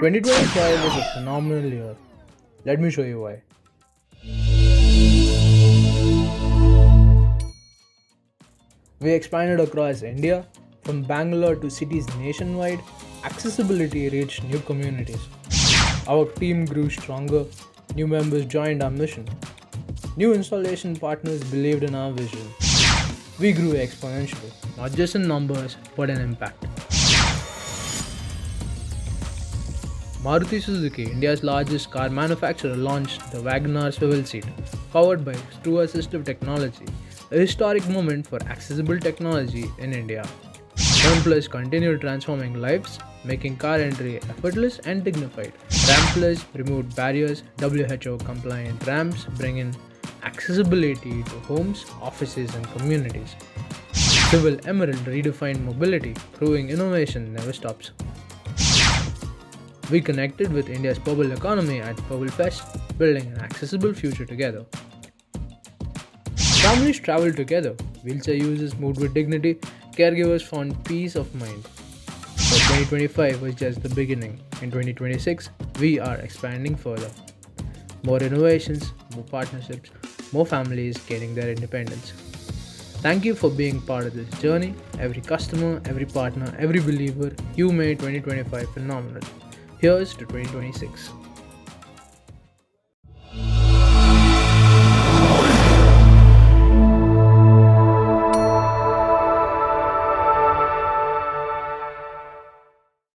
2025 was a phenomenal year. Let me show you why. We expanded across India, from Bangalore to cities nationwide. Accessibility reached new communities. Our team grew stronger, new members joined our mission. New installation partners believed in our vision. We grew exponentially, not just in numbers, but in impact. Maruti Suzuki, India's largest car manufacturer, launched the WagonR Swivel Seat, powered by True AssisTech technology, a historic moment for accessible technology in India. Turnplus continued transforming lives, making car entry effortless and dignified. Ramplus removed barriers, WHO compliant ramps bring in accessibility to homes, offices, and communities. Swivel Emerald redefined mobility, proving innovation never stops. We connected with India's purple economy at Purple Fest, building an accessible future together. Families traveled together, wheelchair users moved with dignity, caregivers found peace of mind. But 2025 was just the beginning. In 2026, we are expanding further. More innovations, more partnerships, more families gaining their independence. Thank you for being part of this journey. Every customer, every partner, every believer, you made 2025 phenomenal. Here's to 2026.